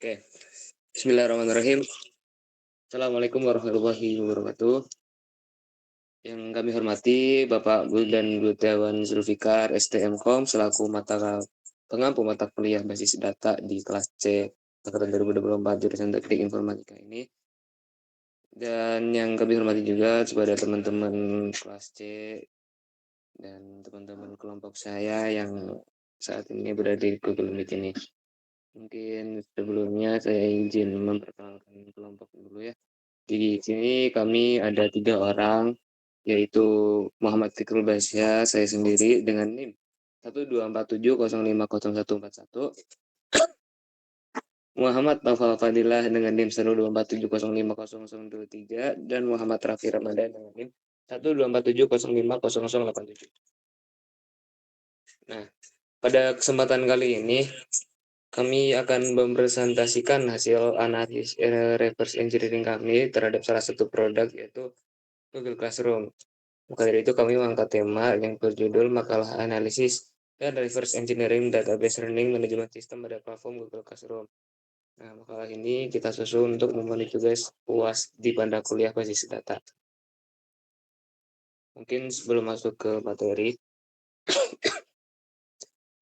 Oke, Bismillahirrahmanirrahim. Assalamualaikum warahmatullahi wabarakatuh. Yang kami hormati Bapak dan Bu Dewan Zulfikar STMkom selaku pengampu mata kuliah basis data di kelas C angkatan 2024 jurusan Teknik Informatika ini. Dan yang kami hormati juga kepada teman-teman kelas C dan teman-teman kelompok saya yang saat ini berada di Google Meet ini. Mungkin sebelumnya saya izin memperkenalkan kelompok dulu ya. Di sini kami ada 3 orang, yaitu Muhammad Fikrul Basya, saya sendiri dengan NIM 12470501141, Muhammad Naufal Fadilah dengan NIM 12470500023, dan Muhammad Rafi Ramadan dengan NIM 12470500087. Nah, pada kesempatan kali ini kami akan mempresentasikan hasil analisis reverse engineering kami terhadap salah satu produk, yaitu Google Classroom. Maka dari itu kami mengangkat tema yang berjudul Makalah Analisis dan Reverse Engineering Database Learning Management System pada platform Google Classroom. Nah, makalah ini kita susun untuk memenuhi tugas UAS di pada kuliah basis data. Mungkin sebelum masuk ke materi,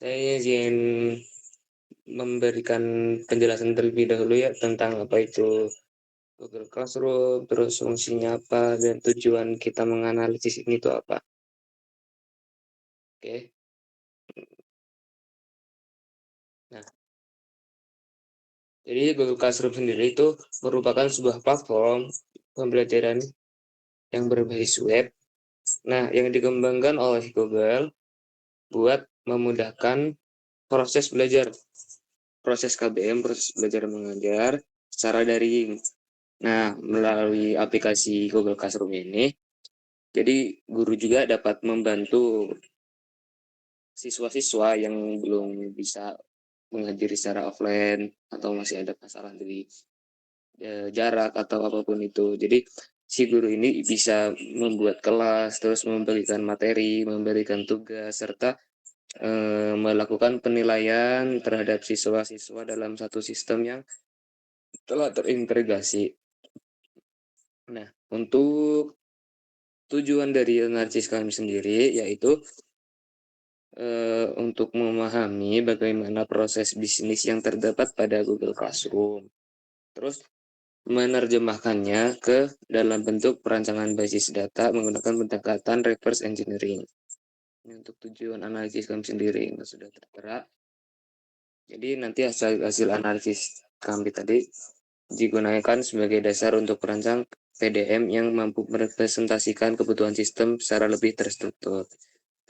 saya izin memberikan penjelasan terlebih dahulu ya tentang apa itu Google Classroom, terus fungsinya apa, dan tujuan kita menganalisis ini itu apa. Oke. Nah, jadi Google Classroom sendiri itu merupakan sebuah platform pembelajaran yang berbasis web. Nah, yang dikembangkan oleh Google buat memudahkan proses belajar, proses KBM, proses belajar mengajar secara daring. Nah, melalui aplikasi Google Classroom ini, jadi guru juga dapat membantu siswa-siswa yang belum bisa menghadiri secara offline atau masih ada masalah dari jarak atau apapun itu. Jadi si guru ini bisa membuat kelas, terus memberikan materi, memberikan tugas, serta melakukan penilaian terhadap siswa-siswa dalam satu sistem yang telah terintegrasi. Nah, untuk tujuan dari analisis kami sendiri yaitu untuk memahami bagaimana proses bisnis yang terdapat pada Google Classroom. Terus menerjemahkannya ke dalam bentuk perancangan basis data menggunakan pendekatan reverse engineering. Ini untuk tujuan analisis kami sendiri yang sudah tertera. Jadi nanti hasil analisis kami tadi digunakan sebagai dasar untuk perancang PDM yang mampu merepresentasikan kebutuhan sistem secara lebih terstruktur.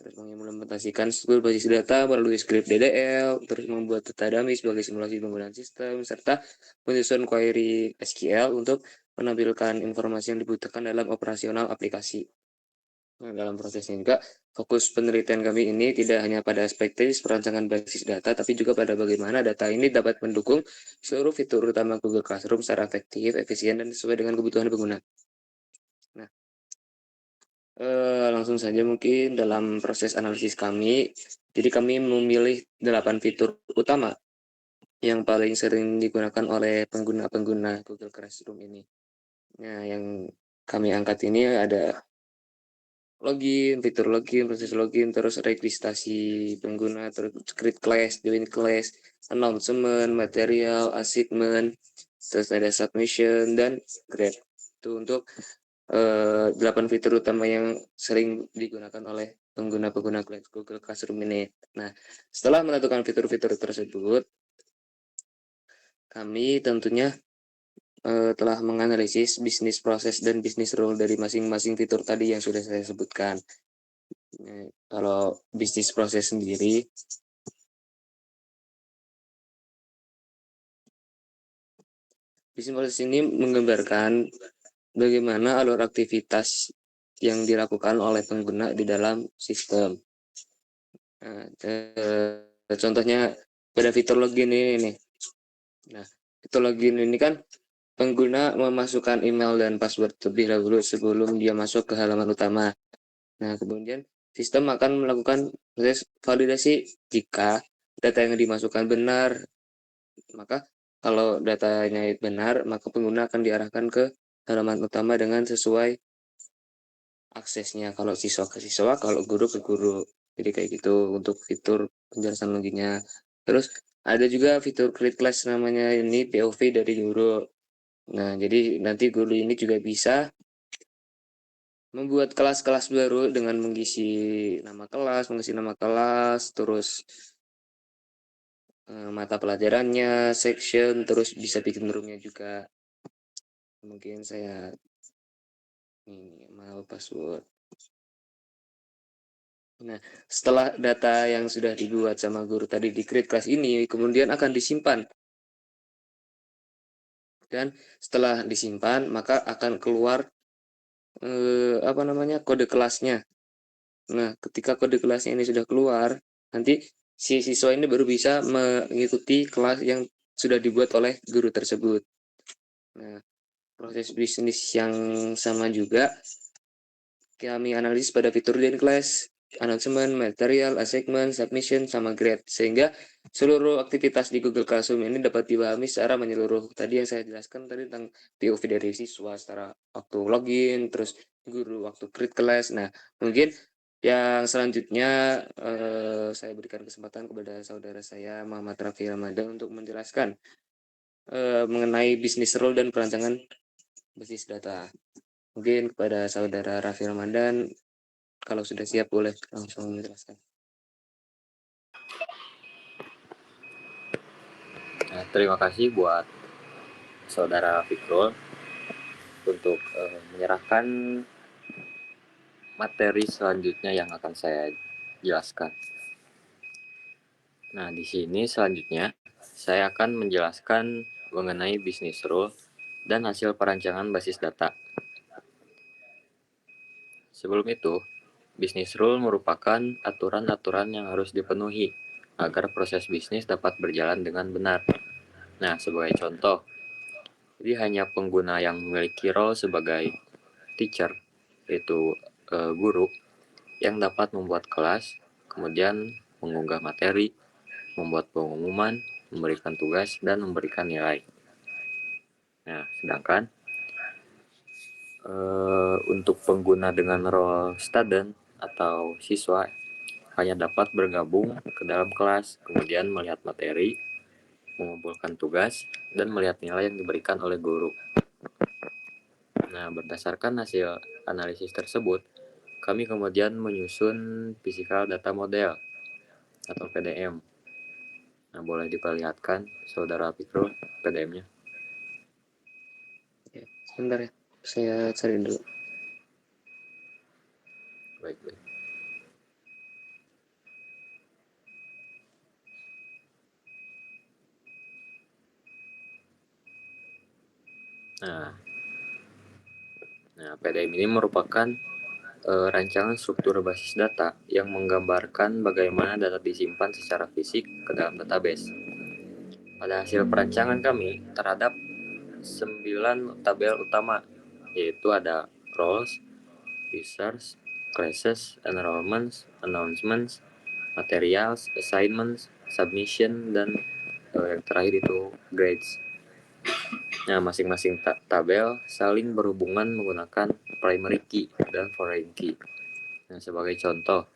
Terus mengimplementasikan struktur basis data melalui script DDL, terus membuat data dummy sebagai simulasi penggunaan sistem, serta menyusun query SQL untuk menampilkan informasi yang dibutuhkan dalam operasional aplikasi. Nah, dalam prosesnya juga, fokus penelitian kami ini tidak hanya pada aspek teknis perancangan basis data, tapi juga pada bagaimana data ini dapat mendukung seluruh fitur utama Google Classroom secara efektif, efisien, dan sesuai dengan kebutuhan pengguna. Nah, langsung saja mungkin dalam proses analisis kami, jadi kami memilih 8 fitur utama yang paling sering digunakan oleh pengguna-pengguna Google Classroom ini. Nah, yang kami angkat ini ada login, fitur login, proses login, terus registrasi pengguna, terus create class, join class, announcement, material, assignment, terus ada submission, dan grade. Itu untuk 8 fitur utama yang sering digunakan oleh pengguna-pengguna Google Classroom ini. Nah, setelah menentukan fitur-fitur tersebut, kami tentunya telah menganalisis bisnis proses dan bisnis rule dari masing-masing fitur tadi yang sudah saya sebutkan. Kalau bisnis proses sendiri, bisnis proses ini menggambarkan bagaimana alur aktivitas yang dilakukan oleh pengguna di dalam sistem. Nah, contohnya pada fitur login ini nih. Nah, fitur login ini kan pengguna memasukkan email dan password terlebih dahulu sebelum dia masuk ke halaman utama. Nah, kemudian sistem akan melakukan proses validasi. Jika data yang dimasukkan benar, maka Kalau datanya benar, maka pengguna akan diarahkan ke halaman utama dengan sesuai aksesnya. Kalau siswa ke siswa, kalau guru ke guru. Jadi kayak gitu untuk fitur penjelasan loginya. Terus ada juga fitur create class namanya ini POV dari guru. Nah, jadi nanti guru ini juga bisa membuat kelas-kelas baru dengan mengisi nama kelas, terus mata pelajarannya, section, terus bisa bikin roomnya juga. Mungkin saya ini mau password. Nah, setelah data yang sudah dibuat sama guru tadi di create class ini, kemudian akan disimpan. Dan setelah disimpan, maka akan keluar kode kelasnya. Nah, ketika kode kelasnya ini sudah keluar, nanti si siswa ini baru bisa mengikuti kelas yang sudah dibuat oleh guru tersebut. Nah, proses bisnis yang sama juga kami analisis pada fitur dan class, announcement, material, assignment, submission, sama grade. Sehingga seluruh aktivitas di Google Classroom ini dapat dipahami secara menyeluruh. Tadi yang saya jelaskan tadi tentang POV dari siswa secara waktu login, terus guru waktu create class. Nah, mungkin yang selanjutnya saya berikan kesempatan kepada saudara saya Muhammad Rafi Ramadan untuk menjelaskan mengenai bisnis rule dan perancangan basis data. Mungkin kepada saudara Raffi Ramadan, kalau sudah siap boleh langsung menjelaskan. Nah, terima kasih buat saudara Fikrul untuk menyerahkan materi selanjutnya yang akan saya jelaskan. Nah, di sini selanjutnya saya akan menjelaskan mengenai bisnis rule dan hasil perancangan basis data. Sebelum itu, bisnis rule merupakan aturan-aturan yang harus dipenuhi agar proses bisnis dapat berjalan dengan benar. Nah, sebagai contoh, jadi hanya pengguna yang memiliki role sebagai teacher, yaitu guru, yang dapat membuat kelas, kemudian mengunggah materi, membuat pengumuman, memberikan tugas, dan memberikan nilai. Nah, sedangkan untuk pengguna dengan role student atau siswa hanya dapat bergabung ke dalam kelas, kemudian melihat materi, mengumpulkan tugas, dan melihat nilai yang diberikan oleh guru. Nah, berdasarkan hasil analisis tersebut, kami kemudian menyusun physical data model atau PDM. Nah, boleh diperlihatkan saudara Fikro PDM-nya. Ya, sebentar ya, saya cari dulu. Baik. Nah, PDM ini merupakan rancangan struktur basis data yang menggambarkan bagaimana data disimpan secara fisik ke dalam database. Pada hasil perancangan kami terhadap 9 tabel utama, yaitu ada roles, users, classes, enrollments, announcements, materials, assignments, submission, dan yang terakhir itu grades. Nah, masing-masing tabel saling berhubungan menggunakan primary key dan foreign key. Nah, sebagai contoh,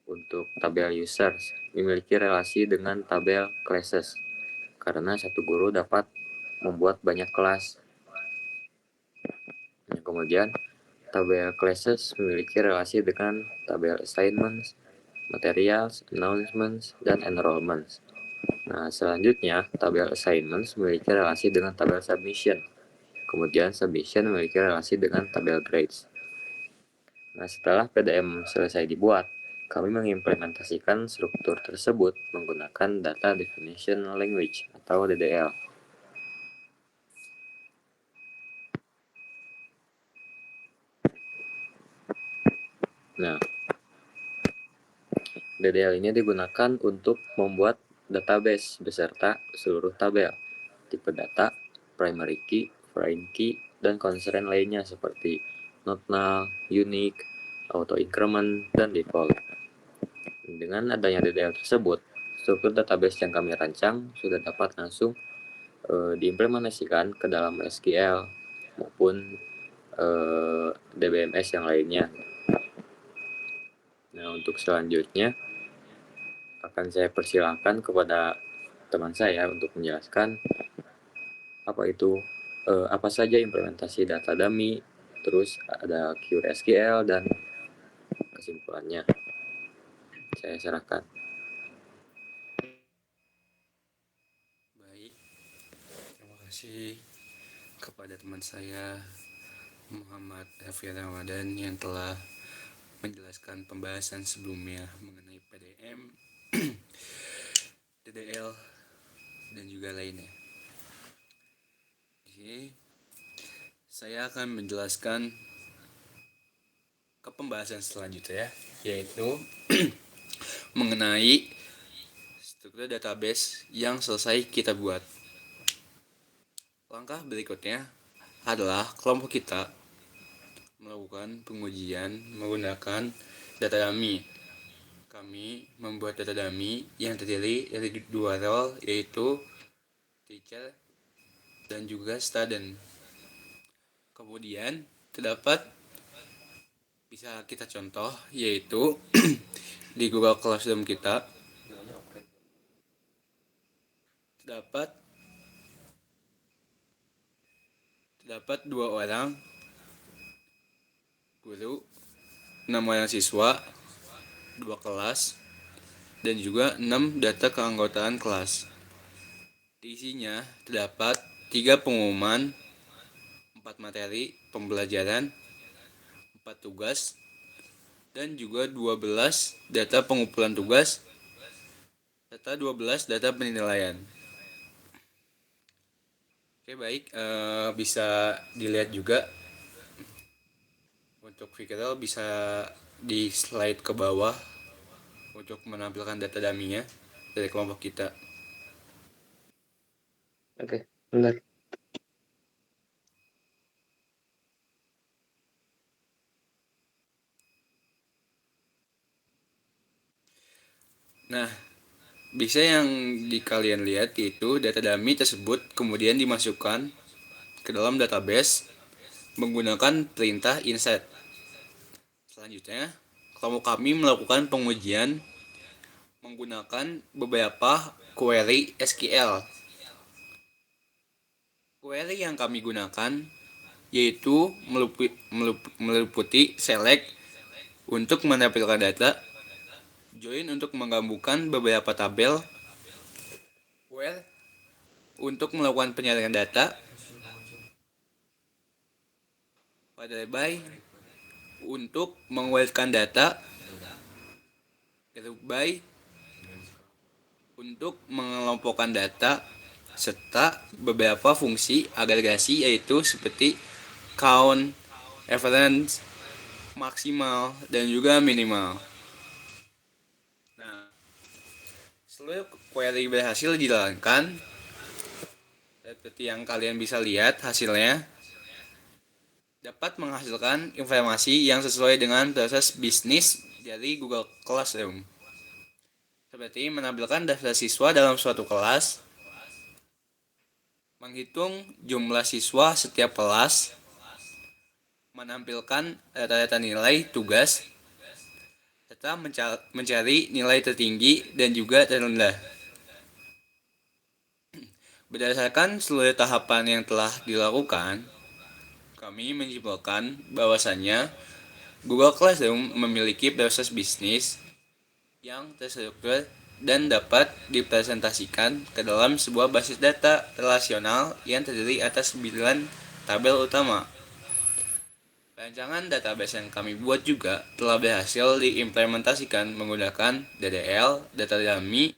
untuk tabel users memiliki relasi dengan tabel classes karena satu guru dapat membuat banyak kelas. Nah, kemudian tabel classes memiliki relasi dengan tabel assignments, materials, announcements, dan enrollments. Nah, selanjutnya tabel assignments memiliki relasi dengan tabel submission. Kemudian submission memiliki relasi dengan tabel grades. Nah, setelah PDM selesai dibuat, kami mengimplementasikan struktur tersebut menggunakan Data Definition Language atau DDL. Nah, DDL ini digunakan untuk membuat database beserta seluruh tabel, tipe data, primary key, foreign key, dan constraint lainnya seperti not null, unique, auto increment, dan default. Dengan adanya DDL tersebut, struktur database yang kami rancang sudah dapat langsung diimplementasikan ke dalam SQL maupun DBMS yang lainnya. Nah, untuk selanjutnya akan saya persilahkan kepada teman saya untuk menjelaskan apa saja implementasi data dummy, terus ada QSQL dan kesimpulannya. Saya serahkan. Baik, terima kasih kepada teman saya Muhammad Hafir Ramadan yang telah menjelaskan pembahasan sebelumnya mengenai PDM, DDL, dan juga lainnya. Jadi, saya akan menjelaskan ke pembahasan selanjutnya, yaitu mengenai struktur database yang selesai kita buat. Langkah berikutnya adalah kelompok kita melakukan pengujian menggunakan data dummy. Kami membuat data dummy yang terdiri dari dua role, yaitu teacher dan juga student. Kemudian terdapat bisa kita contoh, yaitu di Google Classroom kita terdapat 2 orang guru, 6 orang siswa, 2 kelas, dan juga 6 data keanggotaan kelas. Di isinya terdapat 3 pengumuman, 4 materi pembelajaran, 4 tugas, dan juga 12 data pengumpulan tugas, serta 12 data penilaian. Oke, baik, bisa dilihat juga untuk Fikirel bisa di slide ke bawah untuk menampilkan data dummy-nya dari kelompok kita. Oke, benar. Nah, bisa yang kalian lihat itu data dummy tersebut kemudian dimasukkan ke dalam database menggunakan perintah insert. Selanjutnya, kelompok kami melakukan pengujian menggunakan beberapa query SQL. Query yang kami gunakan yaitu meliputi select untuk menampilkan data, join untuk menggabungkan beberapa tabel, where untuk melakukan penyaringan data, pada by untuk menguatkan data, group by untuk mengelompokkan data, serta beberapa fungsi agregasi yaitu seperti count, average, maksimal, dan juga minimal. Nah, seluruh query berhasil dijalankan. Seperti yang kalian bisa lihat hasilnya dapat menghasilkan informasi yang sesuai dengan proses bisnis dari Google Classroom. Seperti menampilkan daftar siswa dalam suatu kelas, menghitung jumlah siswa setiap kelas, menampilkan rata-rata nilai tugas, serta mencari nilai tertinggi dan juga terendah. Berdasarkan seluruh tahapan yang telah dilakukan, kami menyimpulkan bahwasannya Google Classroom memiliki proses bisnis yang terstruktur dan dapat dipresentasikan ke dalam sebuah basis data relasional yang terdiri atas 9 tabel utama. Rancangan database yang kami buat juga telah berhasil diimplementasikan menggunakan DDL, data dummy,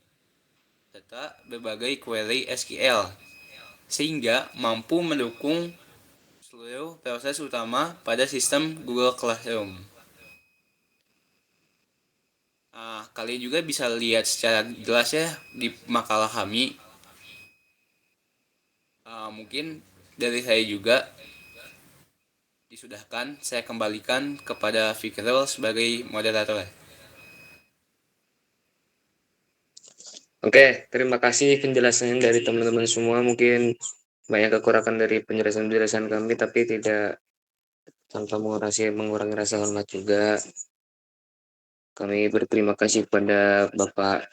serta berbagai query SQL, sehingga mampu mendukung seluruh proses utama pada sistem Google Classroom. Kalian juga bisa lihat secara jelas ya di makalah kami. Mungkin dari saya juga disudahkan, saya kembalikan kepada Fikirul sebagai moderator. Oke, terima kasih penjelasannya dari teman-teman semua. Mungkin banyak kekurangan dari penjelasan-penjelasan kami, tapi tidak tanpa mengurangi rasa hormat juga. Kami berterima kasih kepada Bapak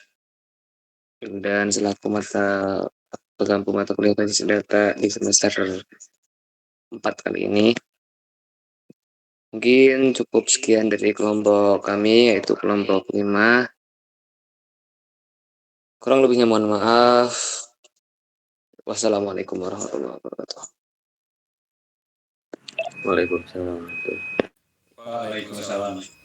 dan selaku pengampu mata kuliah basis data di semester 4 kali ini. Mungkin cukup sekian dari kelompok kami, yaitu kelompok 5. Kurang lebihnya mohon maaf. Wassalamualaikum warahmatullahi wabarakatuh. Waalaikumsalam. Waalaikumsalam.